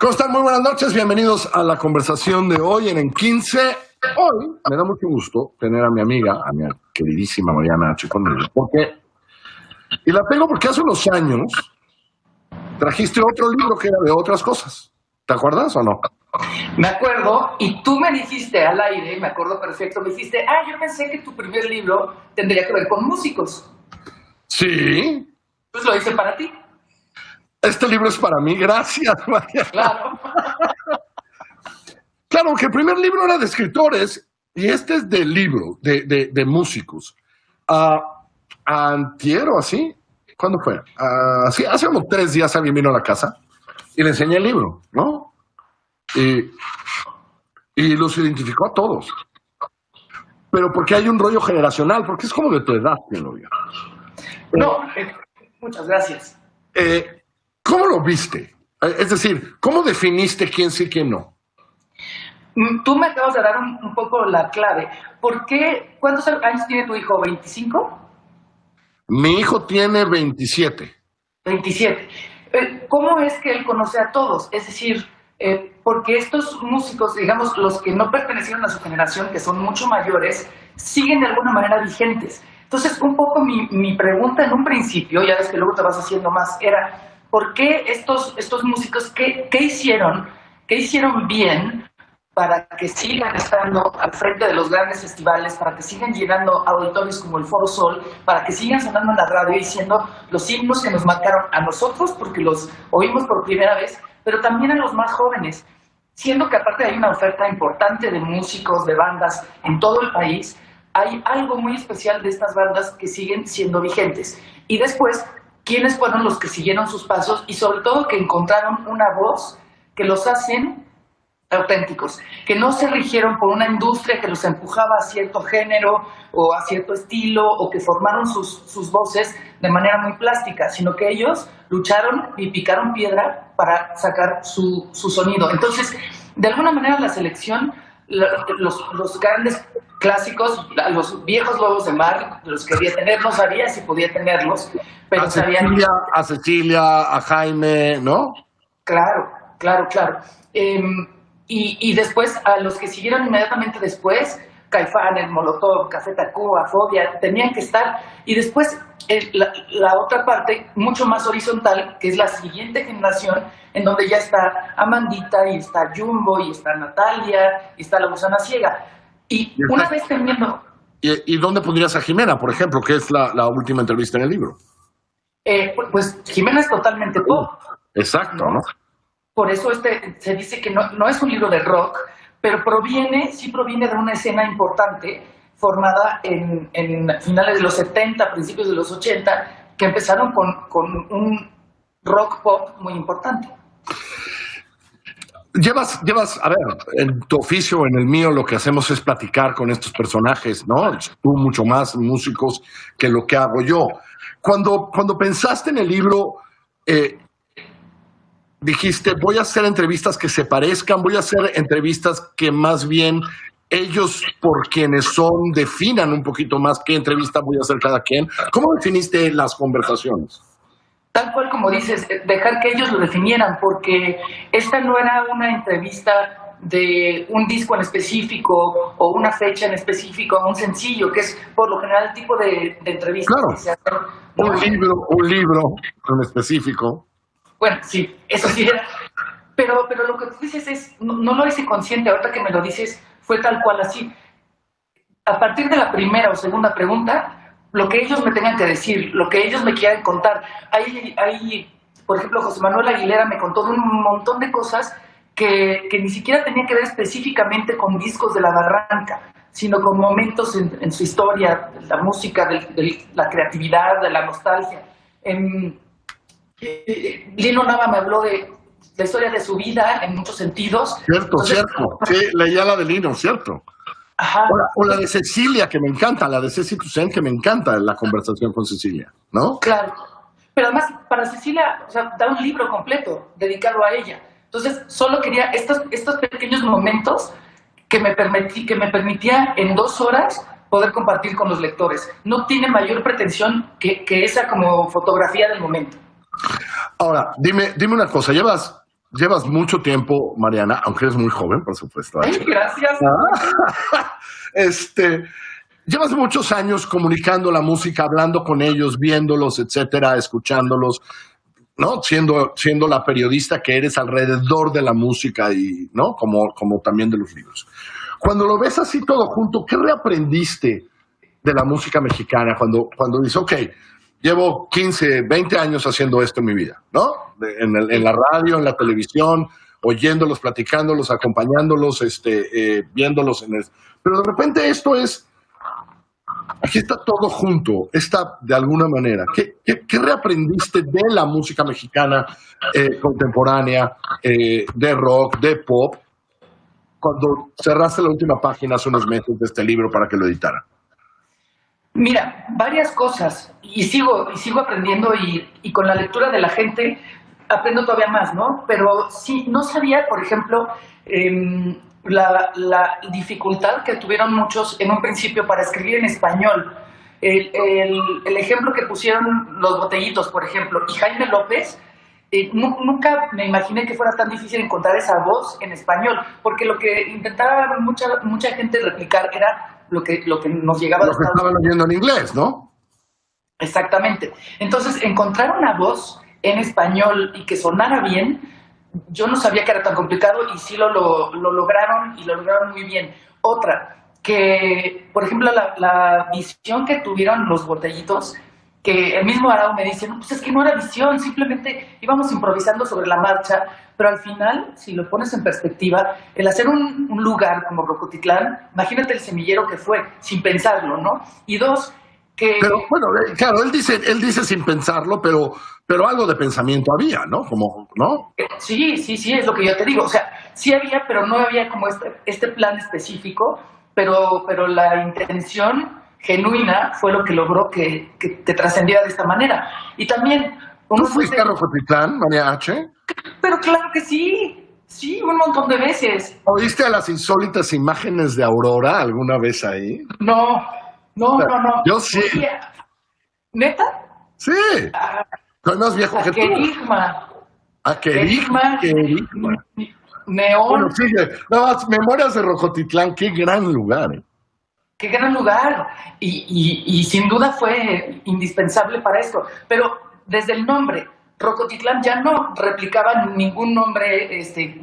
¿Cómo están? Muy buenas noches, bienvenidos a la conversación de hoy en 15. Hoy me da mucho gusto tener a mi amiga, a mi queridísima Mariana H. conmigo, y la tengo porque hace unos años trajiste otro libro que era de otras cosas. ¿Te acuerdas o no? Me acuerdo, y tú me dijiste al aire, me acuerdo perfecto, me dijiste, yo pensé que tu primer libro tendría que ver con músicos. Sí. Pues lo hice para ti. Este libro es para mí, gracias, Mariana. Claro. Claro, que el primer libro era de escritores y este es de libro, de músicos. Antier o así, ¿cuándo fue? Sí, hace unos 3 días alguien vino a la casa y le enseñé el libro, ¿no? Y los identificó a todos. Pero porque hay un rollo generacional, porque es como de tu edad, quien lo diga. No, muchas gracias. ¿Cómo lo viste? Es decir, ¿cómo definiste quién sí y quién no? Tú me acabas de dar un poco la clave. ¿Por qué? ¿Cuántos años tiene tu hijo? ¿25? Mi hijo tiene 27. 27. ¿Cómo es que él conoce a todos? Es decir, porque estos músicos, digamos, los que no pertenecieron a su generación, que son mucho mayores, siguen de alguna manera vigentes. Entonces, un poco mi pregunta en un principio, ya ves que luego te vas haciendo más, era, ¿por qué estos músicos, qué hicieron bien para que sigan estando al frente de los grandes festivales, para que sigan llenando auditorios como el Foro Sol, para que sigan sonando en la radio y siendo los himnos que nos marcaron a nosotros, porque los oímos por primera vez, pero también a los más jóvenes, siendo que aparte hay una oferta importante de músicos, de bandas en todo el país, hay algo muy especial de estas bandas que siguen siendo vigentes. Y después, ¿quiénes fueron los que siguieron sus pasos? Y sobre todo que encontraron una voz que los hacen auténticos, que no se rigieron por una industria que los empujaba a cierto género o a cierto estilo, o que formaron sus voces de manera muy plástica, sino que ellos lucharon y picaron piedra para sacar su sonido. Entonces, de alguna manera la selección, los grandes clásicos, los viejos lobos de mar, los quería tener, no sabía si podía tenerlos, pero sabían... A Cecilia, a Jaime, ¿no? Claro. Y después, a los que siguieron inmediatamente después, Caifanes, Molotov, Café Tacuba, Fobia, tenían que estar. Y después, la otra parte, mucho más horizontal, que es la siguiente generación, en donde ya está Amandita, y está Jumbo, y está Natalia, y está La Gusana Ciega. Y una vez teniendo... ¿Y dónde pondrías a Jimena, por ejemplo, que es la última entrevista en el libro? Pues Jimena es totalmente pop. Exacto, ¿no? Por eso se dice que no es un libro de rock, pero sí proviene de una escena importante formada en finales de los 70, principios de los 80, que empezaron con un rock pop muy importante. Llevas, a ver, en tu oficio o en el mío lo que hacemos es platicar con estos personajes, ¿no? Tú mucho más músicos que lo que hago yo. Cuando pensaste en el libro, dijiste, voy a hacer entrevistas que se parezcan, voy a hacer entrevistas que más bien ellos, por quienes son, definan un poquito más qué entrevista voy a hacer cada quien. ¿Cómo definiste las conversaciones? Tal cual como dices, dejar que ellos lo definieran, porque esta no era una entrevista de un disco en específico o una fecha en específico o un sencillo, que es por lo general el tipo de entrevista. Claro, que se hacen. Un libro en específico. Bueno, sí, eso sí era. Pero lo que tú dices no lo hice consciente, ahorita que me lo dices, fue tal cual así. A partir de la primera o segunda pregunta, lo que ellos me tengan que decir, lo que ellos me quieran contar. Por ejemplo, José Manuel Aguilera me contó un montón de cosas que ni siquiera tenía que ver específicamente con discos de La Barranca, sino con momentos en su historia, la música, de la creatividad, de la nostalgia. Lino Nava me habló de la historia de su vida en muchos sentidos. Cierto. Sí, leía la de Lino, cierto. Ajá. O la de Cecilia, que me encanta, la de Ceci Toussaint, que me encanta la conversación con Cecilia, ¿no? Claro. Pero además, para Cecilia, da un libro completo dedicado a ella. Entonces, solo quería estos pequeños momentos que me permitía en 2 horas poder compartir con los lectores. No tiene mayor pretensión que esa como fotografía del momento. Ahora, dime una cosa, llevas llevas mucho tiempo, Mariana, aunque eres muy joven, por supuesto. Ay, gracias. Llevas muchos años comunicando la música, hablando con ellos, viéndolos, etcétera, escuchándolos, ¿no? Siendo la periodista que eres alrededor de la música y, ¿no? Como también de los libros. Cuando lo ves así todo junto, ¿qué reaprendiste de la música mexicana cuando dices, ok, llevo 15, 20 años haciendo esto en mi vida, ¿no? En la radio, en la televisión, oyéndolos, platicándolos, acompañándolos, viéndolos pero de repente esto es, aquí está todo junto, está de alguna manera. ¿Qué reaprendiste de la música mexicana contemporánea, de rock, de pop, cuando cerraste la última página hace unos meses de este libro para que lo editara? Mira, varias cosas, y sigo aprendiendo y con la lectura de la gente aprendo todavía más, ¿no? Pero sí, no sabía, por ejemplo, la dificultad que tuvieron muchos en un principio para escribir en español. El ejemplo que pusieron los Botellitos, por ejemplo, y Jaime López, nunca me imaginé que fuera tan difícil encontrar esa voz en español, porque lo que intentaba mucha gente replicar era lo que nos llegaba. Lo que estaban oyendo en inglés, ¿no? Exactamente. Entonces, encontrar una voz en español y que sonara bien, yo no sabía que era tan complicado y sí lo lograron y lo lograron muy bien. Otra, que por ejemplo la visión que tuvieron los Botellitos, que el mismo Arau me dice, no, pues es que no era visión, simplemente íbamos improvisando sobre la marcha, pero al final, si lo pones en perspectiva, el hacer un lugar como Rocotitlán, imagínate el semillero que fue, sin pensarlo, ¿no? Y dos, que... Pero bueno, claro, él dice sin pensarlo, pero algo de pensamiento había, ¿no? Como, ¿no? Sí, es lo que yo te digo, o sea, sí había, pero no había como este plan específico, pero la intención genuina fue lo que logró que te trascendiera de esta manera. Y también... ¿Tú fuiste a Rocotitlán, María H? Pero claro que sí, un montón de veces. ¿Oíste a las insólitas imágenes de Aurora alguna vez ahí? No. Yo sí. Oye, ¿neta? Sí. Soy más viejo que tú. Querigma. Neón. Bueno, sigue. Nada más, Memorias de Rocotitlán, qué gran lugar. Qué gran lugar. Y sin duda fue indispensable para esto. Pero desde el nombre, Rocotitlán ya no replicaba ningún nombre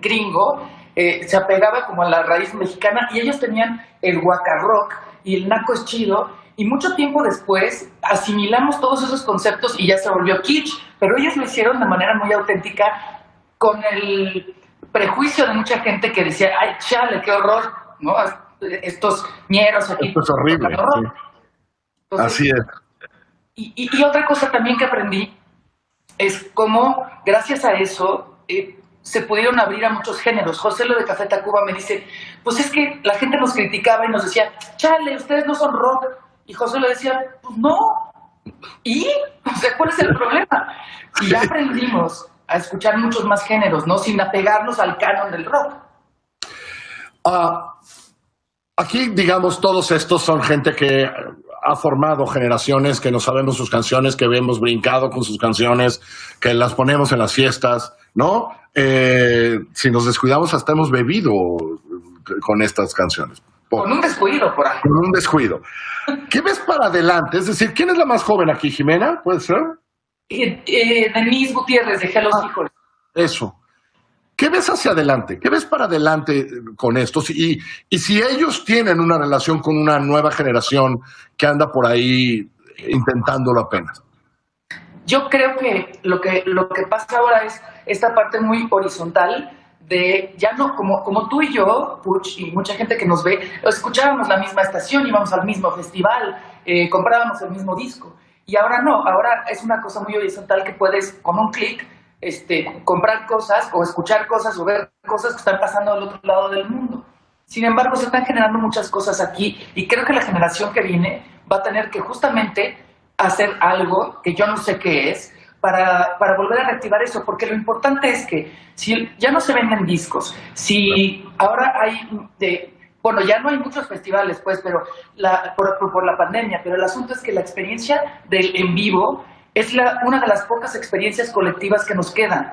gringo, se apegaba como a la raíz mexicana y ellos tenían el guacarrock y el naco es chido y mucho tiempo después asimilamos todos esos conceptos y ya se volvió kitsch, pero ellos lo hicieron de manera muy auténtica con el prejuicio de mucha gente que decía, ay, chale, qué horror, ¿no? Estos ñeros aquí. Esto es horrible. Sí. Entonces, así es. Y otra cosa también que aprendí es cómo, gracias a eso, se pudieron abrir a muchos géneros. José Lo de Café Tacuba me dice, pues es que la gente nos criticaba y nos decía, chale, ustedes no son rock. Y José Lo decía, pues no. ¿Y? O sea, ¿cuál es el problema? Y ya aprendimos a escuchar muchos más géneros, ¿no? Sin apegarnos al canon del rock. Aquí, digamos, todos estos son gente que ha formado generaciones, que no sabemos sus canciones, que hemos brincado con sus canciones, que las ponemos en las fiestas, ¿no? Si nos descuidamos, hasta hemos bebido con estas canciones. Con un descuido, por ahí. Con un descuido. ¿Qué ves para adelante? Es decir, ¿quién es la más joven aquí, Jimena? ¿Puede ser? Denise Gutiérrez, de Hello Hijos. Eso. ¿Qué ves hacia adelante? ¿Qué ves para adelante con estos? Y si ellos tienen una relación con una nueva generación que anda por ahí intentándolo apenas. Yo creo que lo que pasa ahora es esta parte muy horizontal de ya no como tú y yo, Puch, y mucha gente que nos ve, escuchábamos la misma estación, íbamos al mismo festival, comprábamos el mismo disco. Y ahora no, ahora es una cosa muy horizontal que puedes con un clic comprar cosas o escuchar cosas o ver cosas que están pasando del otro lado del mundo. Sin embargo, se están generando muchas cosas aquí y creo que la generación que viene va a tener que justamente hacer algo que yo no sé qué es para volver a reactivar eso, porque lo importante es que si ya no se venden discos, si ahora hay bueno, ya no hay muchos festivales, pues, pero por la pandemia, pero el asunto es que la experiencia del en vivo es una de las pocas experiencias colectivas que nos quedan.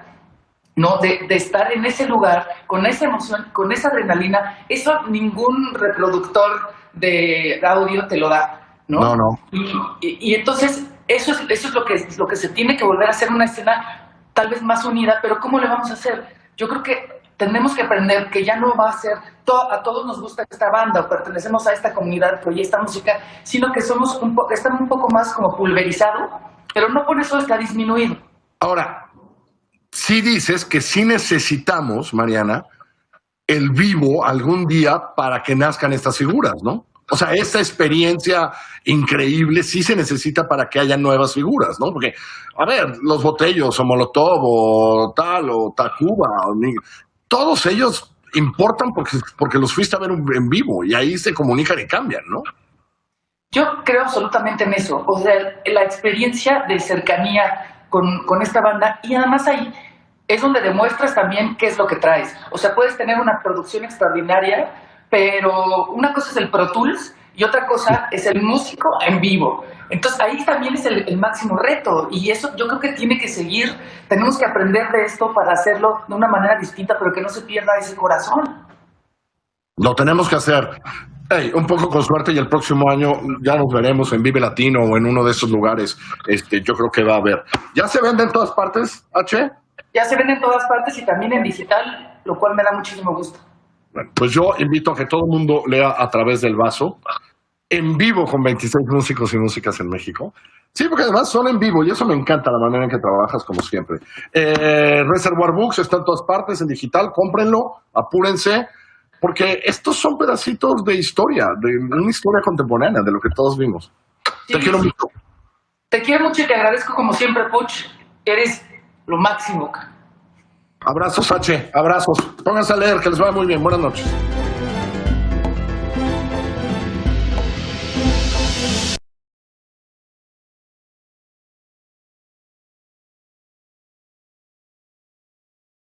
¿no? De estar en ese lugar, con esa emoción, con esa adrenalina. Eso ningún reproductor de audio te lo da, ¿no? No, no. Y entonces eso es lo que se tiene que volver a hacer, una escena tal vez más unida, pero ¿cómo le vamos a hacer? Yo creo que tenemos que aprender que ya no va a ser a todos nos gusta esta banda o pertenecemos a esta comunidad que oye esta música, sino que están un poco más como pulverizado, pero no por eso está disminuido. Ahora, sí dices que sí necesitamos, Mariana, el vivo algún día para que nazcan estas figuras, ¿no? O sea, esta experiencia increíble sí se necesita para que haya nuevas figuras, ¿no? Porque, a ver, los Botellos o Molotov o tal o Tacuba, todos ellos importan porque los fuiste a ver en vivo y ahí se comunican y cambian, ¿no? Yo creo absolutamente en eso. O sea, la experiencia de cercanía con esta banda, y además ahí es donde demuestras también qué es lo que traes. O sea, puedes tener una producción extraordinaria, pero una cosa es el Pro Tools y otra cosa es el músico en vivo. Entonces ahí también es el máximo reto, y eso yo creo que tiene que seguir. Tenemos que aprender de esto para hacerlo de una manera distinta, pero que no se pierda ese corazón. Lo tenemos que hacer. Hey, un poco con suerte y el próximo año ya nos veremos en Vive Latino o en uno de esos lugares. Yo creo que va a haber. ¿Ya se vende en todas partes, H? Ya se vende en todas partes y también en digital, lo cual me da muchísimo gusto. Bueno, pues yo invito a que todo el mundo lea A Través del Vaso, en vivo con 26 músicos y músicas en México. Sí, porque además son en vivo y eso me encanta, la manera en que trabajas, como siempre. Reservoir Books está en todas partes, en digital, cómprenlo, apúrense, porque estos son pedacitos de historia, de una historia contemporánea, de lo que todos vimos. Sí, Te quiero mucho. Te quiero mucho y te agradezco como siempre, Puch. Eres lo máximo. Abrazos, H, abrazos. Pónganse a leer, que les vaya muy bien. Buenas noches.